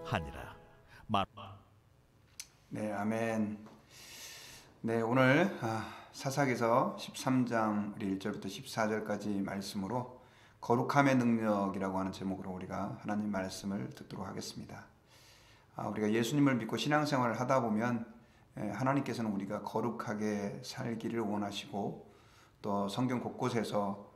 하니라. 네, 아멘. 네, 오늘 사사기서 13장 1절부터 14절까지 말씀으로 거룩함의 능력이라고 하는 제목으로 우리가 하나님 말씀을 듣도록 하겠습니다. 우리가 예수님을 믿고 신앙생활을 하다 보면 하나님께서는 우리가 거룩하게 살기를 원하시고, 또 성경 곳곳에서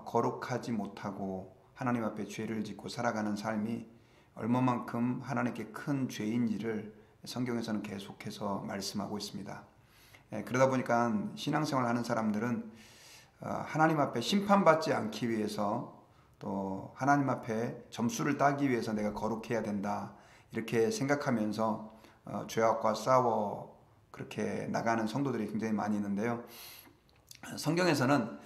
거룩하지 못하고 하나님 앞에 죄를 짓고 살아가는 삶이 얼마만큼 하나님께 큰 죄인지를 성경에서는 계속해서 말씀하고 있습니다. 그러다 보니까 신앙생활 하는 사람들은 하나님 앞에 심판받지 않기 위해서, 또 하나님 앞에 점수를 따기 위해서 내가 거룩해야 된다, 이렇게 생각하면서 죄악과 싸워 그렇게 나가는 성도들이 굉장히 많이 있는데요. 성경에서는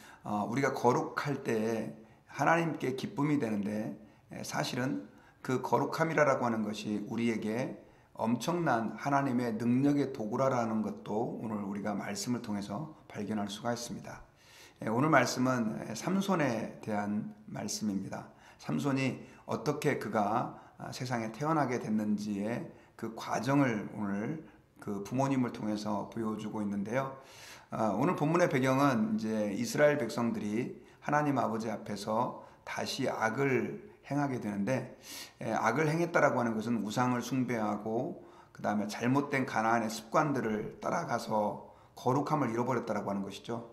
우리가 거룩할 때 하나님께 기쁨이 되는데, 사실은 그 거룩함이라고 하는 것이 우리에게 엄청난 하나님의 능력의 도구라는 것도 오늘 우리가 말씀을 통해서 발견할 수가 있습니다. 오늘 말씀은 삼손에 대한 말씀입니다. 삼손이 어떻게 그가 세상에 태어나게 됐는지의 그 과정을 오늘 그 부모님을 통해서 보여주고 있는데요. 오늘 본문의 배경은 이제 이스라엘 백성들이 하나님 아버지 앞에서 다시 악을 행하게 되는데, 악을 행했다라고 하는 것은 우상을 숭배하고 그 다음에 잘못된 가나안의 습관들을 따라가서 거룩함을 잃어버렸다라고 하는 것이죠.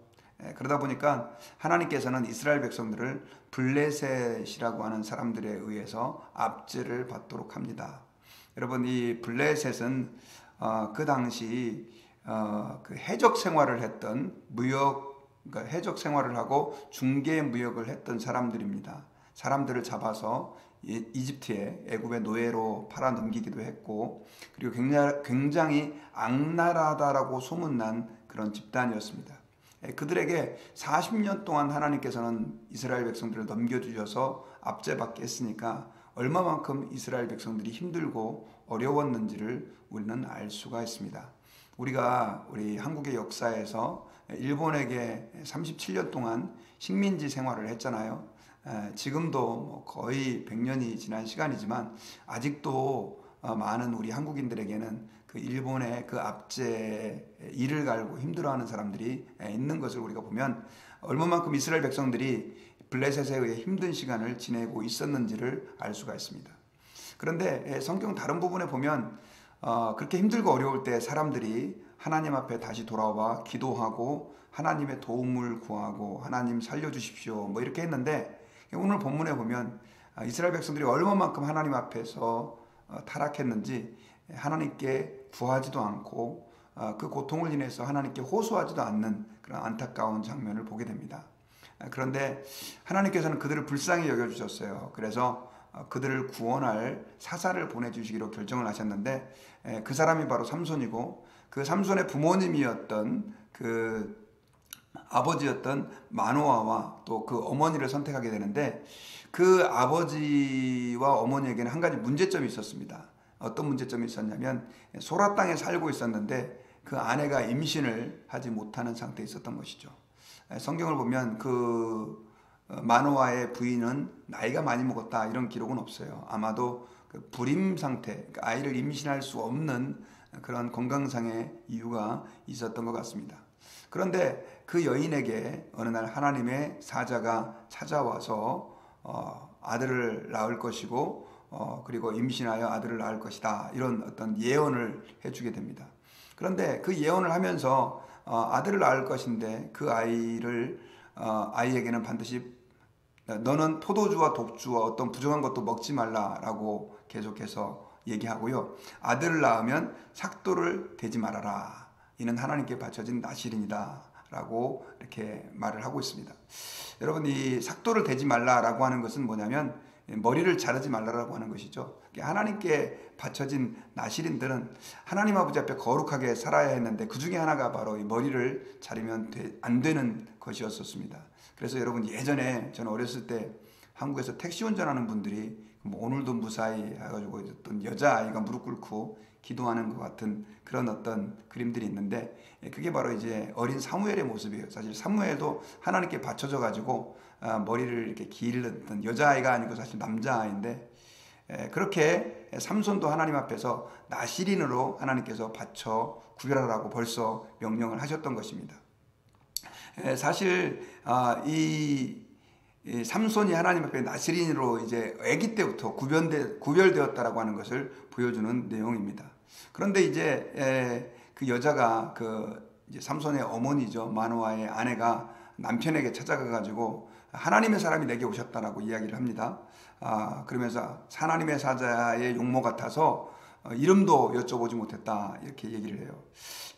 그러다 보니까 하나님께서는 이스라엘 백성들을 블레셋이라고 하는 사람들에 의해서 압제를 받도록 합니다. 여러분, 이 블레셋은 그 당시 그 해적 생활을 했던 그러니까 해적 생활을 하고 중개 무역을 했던 사람들입니다. 사람들을 잡아서 이집트에, 애굽의 노예로 팔아 넘기기도 했고, 그리고 굉장히 악랄하다라고 소문난 그런 집단이었습니다. 그들에게 40년 동안 하나님께서는 이스라엘 백성들을 넘겨주셔서 압제받게 했으니까 얼마만큼 이스라엘 백성들이 힘들고 어려웠는지를 우리는 알 수가 있습니다. 우리 한국의 역사에서 일본에게 37년 동안 식민지 생활을 했잖아요. 지금도 거의 100년이 지난 시간이지만 아직도 많은 우리 한국인들에게는 그 일본의 그 압제, 이를 갈고 힘들어하는 사람들이 있는 것을 우리가 보면 얼마만큼 이스라엘 백성들이 블레셋에 의해 힘든 시간을 지내고 있었는지를 알 수가 있습니다. 그런데 성경 다른 부분에 보면 그렇게 힘들고 어려울 때 사람들이 하나님 앞에 다시 돌아와 기도하고 하나님의 도움을 구하고 하나님 살려주십시오 뭐 이렇게 했는데, 오늘 본문에 보면 이스라엘 백성들이 얼마만큼 하나님 앞에서 타락했는지 하나님께 구하지도 않고 그 고통을 인해서 하나님께 호소하지도 않는 그런 안타까운 장면을 보게 됩니다. 그런데 하나님께서는 그들을 불쌍히 여겨주셨어요. 그래서 그들을 구원할 사사를 보내주시기로 결정을 하셨는데, 그 사람이 바로 삼손이고, 그 삼손의 부모님이었던 그 아버지였던 마노아와 또 그 어머니를 선택하게 되는데, 그 아버지와 어머니에게는 한 가지 문제점이 있었습니다. 어떤 문제점이 있었냐면, 소라 땅에 살고 있었는데 그 아내가 임신을 하지 못하는 상태에 있었던 것이죠. 성경을 보면 그 마노아의 부인은 나이가 많이 먹었다 이런 기록은 없어요. 아마도 그 불임 상태, 그러니까 아이를 임신할 수 없는 그런 건강상의 이유가 있었던 것 같습니다. 그런데 그 여인에게 어느 날 하나님의 사자가 찾아와서 아들을 낳을 것이고 그리고 임신하여 아들을 낳을 것이다, 이런 어떤 예언을 해주게 됩니다. 그런데 그 예언을 하면서 아들을 낳을 것인데 그 아이에게는 반드시 너는 포도주와 독주와 어떤 부정한 것도 먹지 말라라고 계속해서 얘기하고요. 아들을 낳으면 삭도를 대지 말아라. 이는 하나님께 바쳐진 나실이다 라고 이렇게 말을 하고 있습니다. 여러분, 이 삭도를 대지 말라라고 하는 것은 뭐냐면 머리를 자르지 말라라고 하는 것이죠. 하나님께 바쳐진 나실인들은 하나님 아버지 앞에 거룩하게 살아야 했는데 그 중에 하나가 바로 이 머리를 자르면 안 되는 것이었습니다. 그래서 여러분, 예전에 저는 어렸을 때 한국에서 택시 운전하는 분들이 오늘도 무사히 해가지고 어떤 여자아이가 무릎 꿇고 기도하는 것 같은 그런 어떤 그림들이 있는데, 그게 바로 이제 어린 사무엘의 모습이에요. 사실 사무엘도 하나님께 바쳐져 가지고 머리를 이렇게 기르던 여자아이가 아니고 사실 남자아이인데, 그렇게 삼손도 하나님 앞에서 나실인으로 하나님께서 바쳐 구별하라고 벌써 명령을 하셨던 것입니다. 사실 이 삼손이 하나님 앞에 나실인으로 이제 아기 때부터 구별되었다라고 하는 것을 보여주는 내용입니다. 그런데 이제 그 여자가 이제 삼손의 어머니죠, 마노아의 아내가 남편에게 찾아가 가지고 하나님의 사람이 내게 오셨다라고 이야기를 합니다. 그러면서 하나님의 사자의 용모 같아서 이름도 여쭤보지 못했다, 이렇게 얘기를 해요.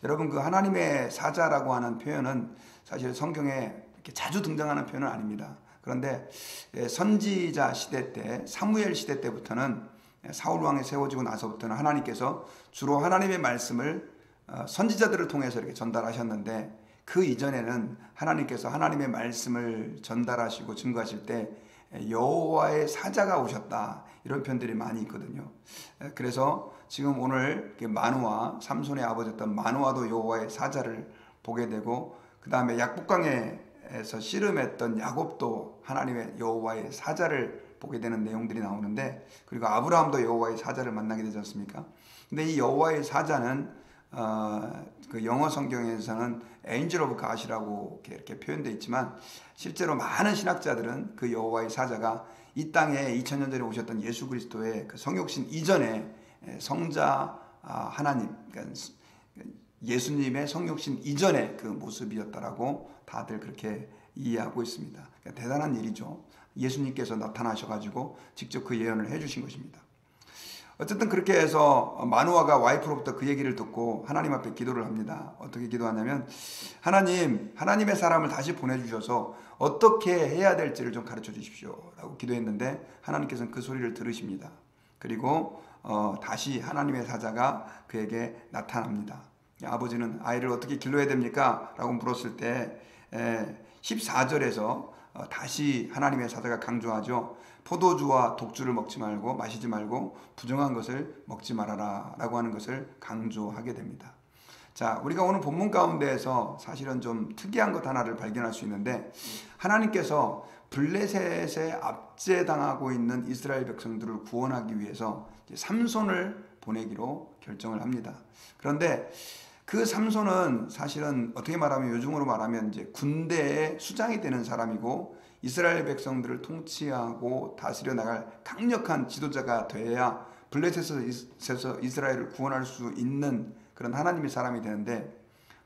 여러분, 그 하나님의 사자라고 하는 표현은 사실 성경에 이렇게 자주 등장하는 표현은 아닙니다. 그런데 선지자 시대 때, 사무엘 시대 때부터는, 사울 왕이 세워지고 나서부터는 하나님께서 주로 하나님의 말씀을 선지자들을 통해서 이렇게 전달하셨는데, 그 이전에는 하나님께서 하나님의 말씀을 전달하시고 증거하실 때 여호와의 사자가 오셨다, 이런 표현들이 많이 있거든요. 그래서 지금 오늘 마노아, 삼손의 아버지였던 마노아도 여호와의 사자를 보게 되고, 그 다음에 약복강에서 씨름했던 야곱도 하나님의 여호와의 사자를 보게 되는 내용들이 나오는데, 그리고 아브라함도 여호와의 사자를 만나게 되지 않습니까? 근데 이 여호와의 사자는 그 영어 성경에서는 Angel of God이라고 이렇게 표현되어 있지만, 실제로 많은 신학자들은 그 여호와의 사자가 이 땅에 2000년 전에 오셨던 예수 그리스도의 그 성육신 이전에 성자 하나님, 그러니까 예수님의 성육신 이전의 그 모습이었다라고 다들 그렇게 이해하고 있습니다. 그러니까 대단한 일이죠. 예수님께서 나타나셔가지고 직접 그 예언을 해주신 것입니다. 어쨌든 그렇게 해서 마노아가 와이프로부터 그 얘기를 듣고 하나님 앞에 기도를 합니다. 어떻게 기도하냐면, 하나님의 사람을 다시 보내주셔서 어떻게 해야 될지를 좀 가르쳐 주십시오 라고 기도했는데, 하나님께서는 그 소리를 들으십니다. 그리고 다시 하나님의 사자가 그에게 나타납니다. 아버지는 아이를 어떻게 길러야 됩니까? 라고 물었을 때 14절에서 다시 하나님의 사자가 강조하죠. 포도주와 독주를 먹지 말고 마시지 말고 부정한 것을 먹지 말아라 라고 하는 것을 강조하게 됩니다. 자, 우리가 오늘 본문 가운데에서 사실은 좀 특이한 것 하나를 발견할 수 있는데, 하나님께서 블레셋에 압제당하고 있는 이스라엘 백성들을 구원하기 위해서 삼손을 보내기로 결정을 합니다. 그런데 그 삼손은 사실은 어떻게 말하면, 요즘으로 말하면 이제 군대의 수장이 되는 사람이고, 이스라엘 백성들을 통치하고 다스려 나갈 강력한 지도자가 돼야 블레셋에서 이스라엘을 구원할 수 있는 그런 하나님의 사람이 되는데,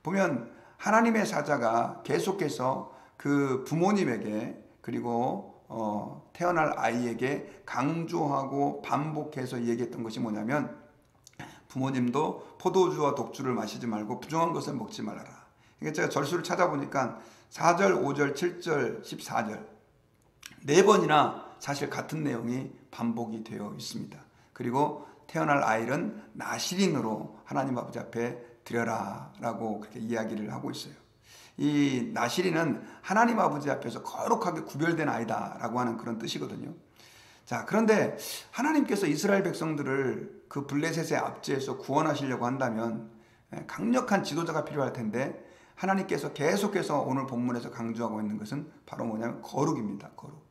보면 하나님의 사자가 계속해서 그 부모님에게, 그리고 태어날 아이에게 강조하고 반복해서 얘기했던 것이 뭐냐면, 부모님도 포도주와 독주를 마시지 말고 부정한 것을 먹지 말아라. 그러니까 제가 절수를 찾아보니까 4절, 5절, 7절, 14절 4번이나 사실 같은 내용이 반복이 되어 있습니다. 그리고 태어날 아이는 나실인으로 하나님 아버지 앞에 드려라 라고 그렇게 이야기를 하고 있어요. 이 나실인은 하나님 아버지 앞에서 거룩하게 구별된 아이다 라고 하는 그런 뜻이거든요. 자, 그런데 하나님께서 이스라엘 백성들을 그 블레셋의 압제에서 구원하시려고 한다면 강력한 지도자가 필요할 텐데, 하나님께서 계속해서 오늘 본문에서 강조하고 있는 것은 바로 뭐냐면 거룩입니다. 거룩.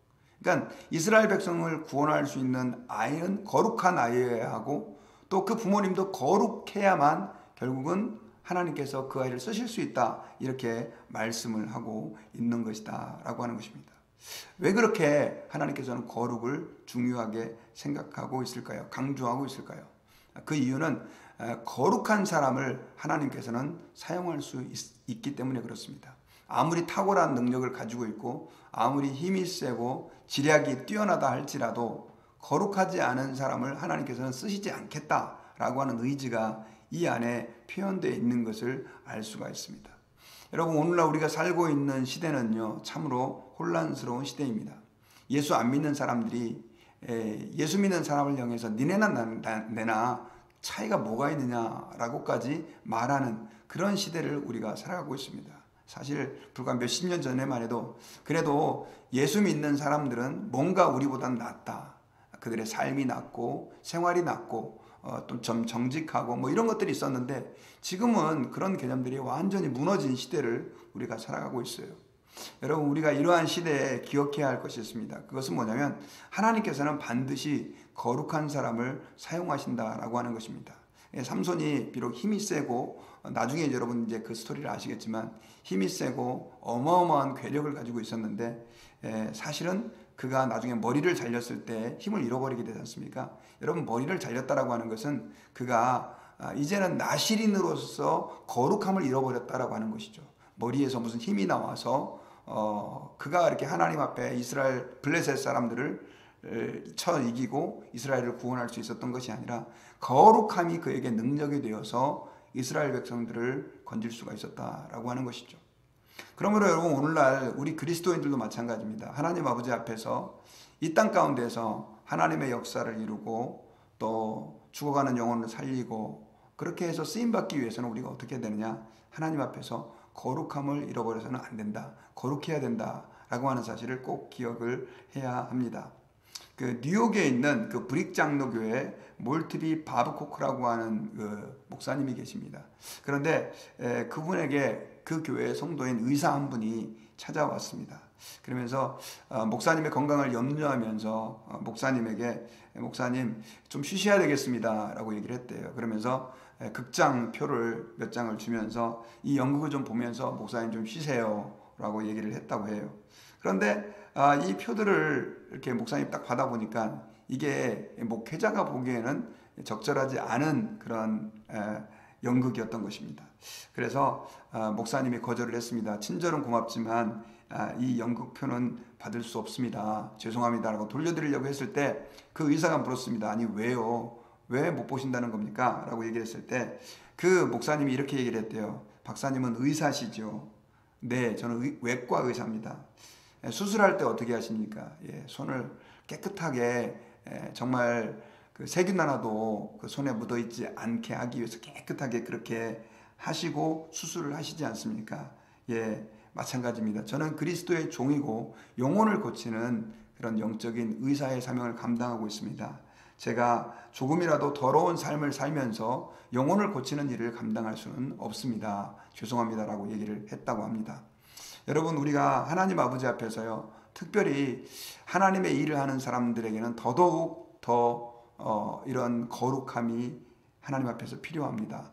그러니까 이스라엘 백성을 구원할 수 있는 아이는 거룩한 아이여야 하고, 또 그 부모님도 거룩해야만 결국은 하나님께서 그 아이를 쓰실 수 있다, 이렇게 말씀을 하고 있는 것이다 라고 하는 것입니다. 왜 그렇게 하나님께서는 거룩을 중요하게 생각하고 있을까요? 강조하고 있을까요? 그 이유는 거룩한 사람을 하나님께서는 사용할 수 있기 때문에 그렇습니다. 아무리 탁월한 능력을 가지고 있고 아무리 힘이 세고 지략이 뛰어나다 할지라도 거룩하지 않은 사람을 하나님께서는 쓰시지 않겠다라고 하는 의지가 이 안에 표현되어 있는 것을 알 수가 있습니다. 여러분, 오늘날 우리가 살고 있는 시대는요, 참으로 혼란스러운 시대입니다. 예수 안 믿는 사람들이 예수 믿는 사람을 향해서 니네나 내나 차이가 뭐가 있느냐라고까지 말하는 그런 시대를 우리가 살아가고 있습니다. 사실 불과 몇십 년 전에만 해도 그래도 예수 믿는 사람들은 뭔가 우리보다는 낫다, 그들의 삶이 낫고 생활이 낫고 또 좀 정직하고 뭐 이런 것들이 있었는데, 지금은 그런 개념들이 완전히 무너진 시대를 우리가 살아가고 있어요. 여러분, 우리가 이러한 시대에 기억해야 할 것이 있습니다. 그것은 뭐냐면 하나님께서는 반드시 거룩한 사람을 사용하신다라고 하는 것입니다. 삼손이 비록 힘이 세고, 나중에 여러분 이제 그 스토리를 아시겠지만 힘이 세고 어마어마한 괴력을 가지고 있었는데, 사실은 그가 나중에 머리를 잘렸을 때 힘을 잃어버리게 되지 않습니까? 여러분, 머리를 잘렸다라고 하는 것은 그가 이제는 나실인으로서 거룩함을 잃어버렸다라고 하는 것이죠. 머리에서 무슨 힘이 나와서 그가 이렇게 하나님 앞에 이스라엘 블레셋 사람들을 쳐 이기고 이스라엘을 구원할 수 있었던 것이 아니라 거룩함이 그에게 능력이 되어서 이스라엘 백성들을 건질 수가 있었다라고 하는 것이죠. 그러므로 여러분, 오늘날 우리 그리스도인들도 마찬가지입니다. 하나님 아버지 앞에서 이 땅 가운데서 하나님의 역사를 이루고 또 죽어가는 영혼을 살리고 그렇게 해서 쓰임받기 위해서는 우리가 어떻게 되느냐? 하나님 앞에서 거룩함을 잃어버려서는 안 된다. 거룩해야 된다라고 하는 사실을 꼭 기억을 해야 합니다. 그 뉴욕에 있는 그 브릭 장로교회 몰트비 바브코크라고 하는 그 목사님이 계십니다. 그런데 그분에게 그 교회 성도인 의사 한 분이 찾아왔습니다. 그러면서 목사님의 건강을 염려하면서 목사님에게 목사님 좀 쉬셔야 되겠습니다 라고 얘기를 했대요. 그러면서 극장 표를 몇 장을 주면서 이 연극을 좀 보면서 목사님 좀 쉬세요 라고 얘기를 했다고 해요. 그런데 이 표들을 이렇게 목사님 딱 받아보니까 이게 목회자가 보기에는 적절하지 않은 그런 연극이었던 것입니다. 그래서 목사님이 거절을 했습니다. 친절은 고맙지만 이 연극표는 받을 수 없습니다. 죄송합니다 라고 돌려드리려고 했을 때 그 의사가 물었습니다. 아니 왜요? 왜 못 보신다는 겁니까? 라고 얘기를 했을 때 그 목사님이 이렇게 얘기를 했대요. 박사님은 의사시죠? 네, 저는 외과 의사입니다. 수술할 때 어떻게 하십니까? 손을 깨끗하게 정말 그 세균 하나도 그 손에 묻어있지 않게 하기 위해서 깨끗하게 그렇게 하시고 수술을 하시지 않습니까? 마찬가지입니다. 저는 그리스도의 종이고 영혼을 고치는 그런 영적인 의사의 사명을 감당하고 있습니다. 제가 조금이라도 더러운 삶을 살면서 영혼을 고치는 일을 감당할 수는 없습니다. 죄송합니다 라고 얘기를 했다고 합니다. 여러분, 우리가 하나님 아버지 앞에서요, 특별히 하나님의 일을 하는 사람들에게는 더더욱 더 이런 거룩함이 하나님 앞에서 필요합니다.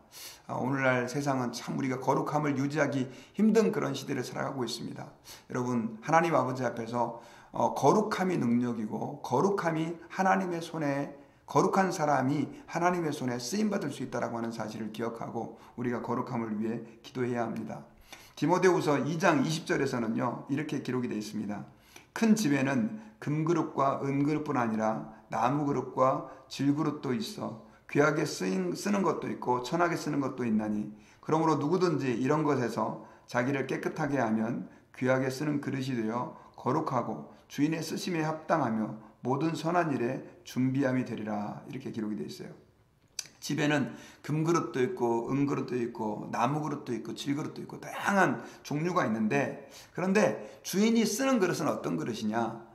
오늘날 세상은 참 우리가 거룩함을 유지하기 힘든 그런 시대를 살아가고 있습니다. 여러분, 하나님 아버지 앞에서 거룩함이 능력이고 거룩함이 하나님의 손에, 거룩한 사람이 하나님의 손에 쓰임받을 수 있다고 하는 사실을 기억하고 우리가 거룩함을 위해 기도해야 합니다. 디모데후서 2장 20절에서는요 이렇게 기록이 되어 있습니다. 큰 집에는 금그릇과 은그릇뿐 아니라 나무그릇과 질그릇도 있어 귀하게 쓰는 것도 있고 천하게 쓰는 것도 있나니 그러므로 누구든지 이런 것에서 자기를 깨끗하게 하면 귀하게 쓰는 그릇이 되어 거룩하고 주인의 쓰심에 합당하며 모든 선한 일에 준비함이 되리라. 이렇게 기록이 되어 있어요. 집에는 금그릇도 있고 은그릇도 있고 나무그릇도 있고 질그릇도 있고 다양한 종류가 있는데, 그런데 주인이 쓰는 그릇은 어떤 그릇이냐?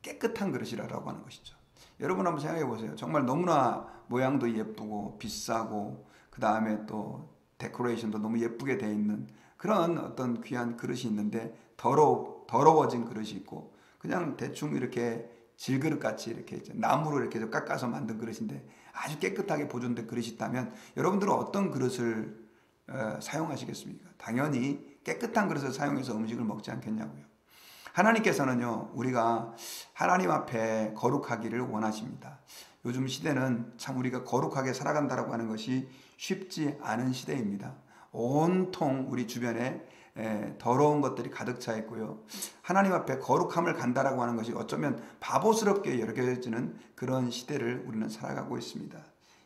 깨끗한 그릇이라고 하는 것이죠. 여러분 한번 생각해 보세요. 정말 너무나 모양도 예쁘고 비싸고 그 다음에 또 데코레이션도 너무 예쁘게 되어 있는 그런 어떤 귀한 그릇이 있는데 더러워진 그릇이 있고 그냥 대충 이렇게 질그릇 같이 이렇게 나무로 이렇게 깎아서 만든 그릇인데 아주 깨끗하게 보존된 그릇이 있다면 여러분들은 어떤 그릇을 사용하시겠습니까? 당연히 깨끗한 그릇을 사용해서 음식을 먹지 않겠냐고요. 하나님께서는요 우리가 하나님 앞에 거룩하기를 원하십니다. 요즘 시대는 참 우리가 거룩하게 살아간다고 하는 것이 쉽지 않은 시대입니다. 온통 우리 주변에 더러운 것들이 가득 차 있고요. 하나님 앞에 거룩함을 간다라고 하는 것이 어쩌면 바보스럽게 여겨지는 그런 시대를 우리는 살아가고 있습니다.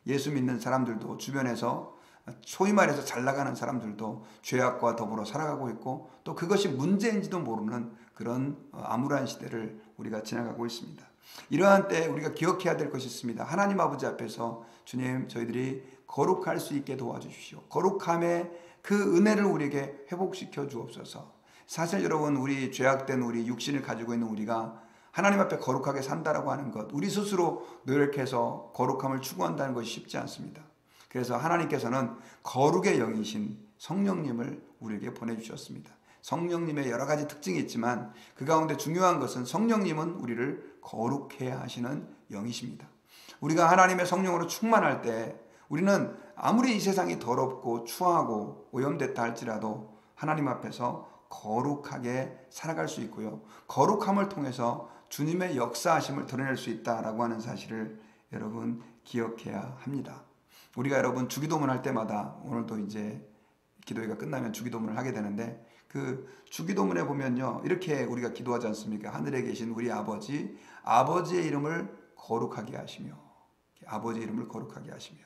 예수 믿는 사람들도 주변에서 소위 말해서 잘 나가는 사람들도 죄악과 더불어 살아가고 있고 또 그것이 문제인지도 모르는 그런 암울한 시대를 우리가 지나가고 있습니다. 이러한 때 우리가 기억해야 될 것이 있습니다. 하나님 아버지 앞에서 주님, 저희들이 거룩할 수 있게 도와주십시오. 거룩함의 그 은혜를 우리에게 회복시켜 주옵소서. 사실 여러분, 우리 죄악된 우리 육신을 가지고 있는 우리가 하나님 앞에 거룩하게 산다라고 하는 것, 우리 스스로 노력해서 거룩함을 추구한다는 것이 쉽지 않습니다. 그래서 하나님께서는 거룩의 영이신 성령님을 우리에게 보내주셨습니다. 성령님의 여러 가지 특징이 있지만 그 가운데 중요한 것은 성령님은 우리를 거룩해 하시는 영이십니다. 우리가 하나님의 성령으로 충만할 때 우리는 아무리 이 세상이 더럽고 추하고 오염됐다 할지라도 하나님 앞에서 거룩하게 살아갈 수 있고요. 거룩함을 통해서 주님의 역사하심을 드러낼 수 있다라고 하는 사실을 여러분 기억해야 합니다. 우리가 여러분 주기도문 할 때마다 오늘도 이제 기도회가 끝나면 주기도문을 하게 되는데 그 주기도문에 보면요. 이렇게 우리가 기도하지 않습니까? 하늘에 계신 우리 아버지, 아버지의 이름을 거룩하게 하시며 아버지의 이름을 거룩하게 하시며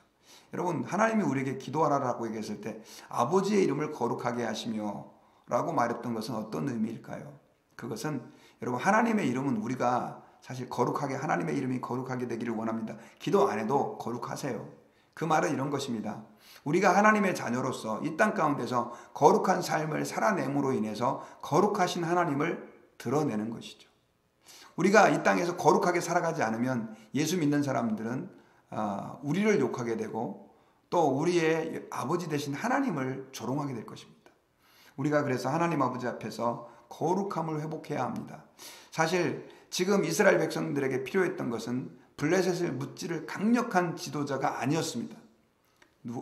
여러분 하나님이 우리에게 기도하라라고 얘기했을 때 아버지의 이름을 거룩하게 하시며 라고 말했던 것은 어떤 의미일까요? 그것은 여러분 하나님의 이름은 우리가 사실 거룩하게 하나님의 이름이 거룩하게 되기를 원합니다. 기도 안 해도 거룩하세요. 그 말은 이런 것입니다. 우리가 하나님의 자녀로서 이 땅 가운데서 거룩한 삶을 살아냄으로 인해서 거룩하신 하나님을 드러내는 것이죠. 우리가 이 땅에서 거룩하게 살아가지 않으면 예수 믿는 사람들은 우리를 욕하게 되고 또 우리의 아버지 되신 하나님을 조롱하게 될 것입니다. 우리가 그래서 하나님 아버지 앞에서 거룩함을 회복해야 합니다. 사실 지금 이스라엘 백성들에게 필요했던 것은 블레셋을 무찌를 강력한 지도자가 아니었습니다.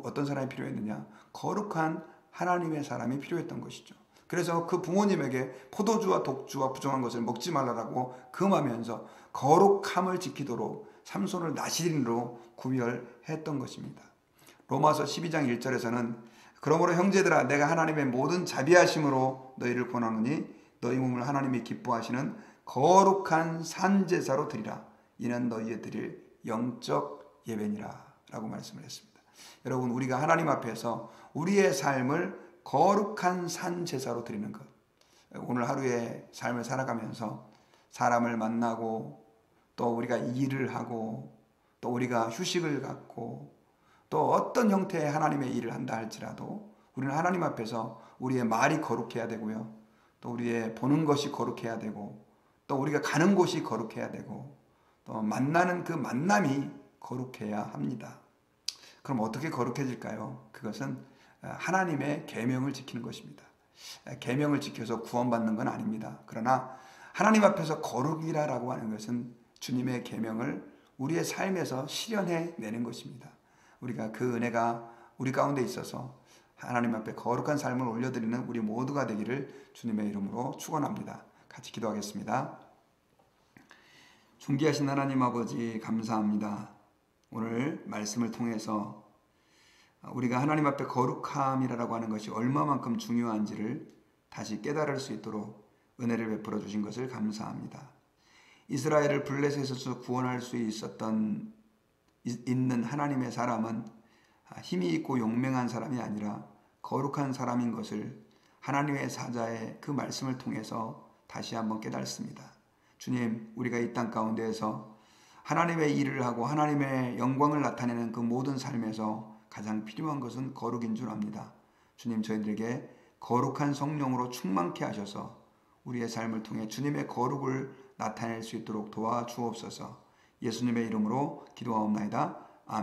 어떤 사람이 필요했느냐? 거룩한 하나님의 사람이 필요했던 것이죠. 그래서 그 부모님에게 포도주와 독주와 부정한 것을 먹지 말라라고 금하면서 거룩함을 지키도록 삼손을 나시린으로 구별했던 것입니다. 로마서 12장 1절에서는 그러므로 형제들아 내가 하나님의 모든 자비하심으로 너희를 권하노니 너희 몸을 하나님이 기뻐하시는 거룩한 산제사로 드리라. 이는 너희의 드릴 영적 예배니라 라고 말씀을 했습니다. 여러분 우리가 하나님 앞에서 우리의 삶을 거룩한 산제사로 드리는 것. 오늘 하루의 삶을 살아가면서 사람을 만나고 또 우리가 일을 하고 또 우리가 휴식을 갖고 또 어떤 형태의 하나님의 일을 한다 할지라도 우리는 하나님 앞에서 우리의 말이 거룩해야 되고요. 또 우리의 보는 것이 거룩해야 되고 또 우리가 가는 곳이 거룩해야 되고 또 만나는 그 만남이 거룩해야 합니다. 그럼 어떻게 거룩해질까요? 그것은 하나님의 계명을 지키는 것입니다. 계명을 지켜서 구원받는 건 아닙니다. 그러나 하나님 앞에서 거룩이라고 하는 것은 주님의 계명을 우리의 삶에서 실현해내는 것입니다. 우리가 그 은혜가 우리 가운데 있어서 하나님 앞에 거룩한 삶을 올려드리는 우리 모두가 되기를 주님의 이름으로 축원합니다. 같이 기도하겠습니다. 존귀하신 하나님 아버지 감사합니다. 오늘 말씀을 통해서 우리가 하나님 앞에 거룩함이라고 하는 것이 얼마만큼 중요한지를 다시 깨달을 수 있도록 은혜를 베풀어 주신 것을 감사합니다. 이스라엘을 블레셋에서 구원할 수 있는 하나님의 사람은 힘이 있고 용맹한 사람이 아니라 거룩한 사람인 것을 하나님의 사자의 그 말씀을 통해서 다시 한번 깨닫습니다. 주님, 우리가 이 땅 가운데에서 하나님의 일을 하고 하나님의 영광을 나타내는 그 모든 삶에서 가장 필요한 것은 거룩인 줄 압니다. 주님, 저희들에게 거룩한 성령으로 충만케 하셔서 우리의 삶을 통해 주님의 거룩을 나타낼 수 있도록 도와주옵소서. 예수님의 이름으로 기도하옵나이다.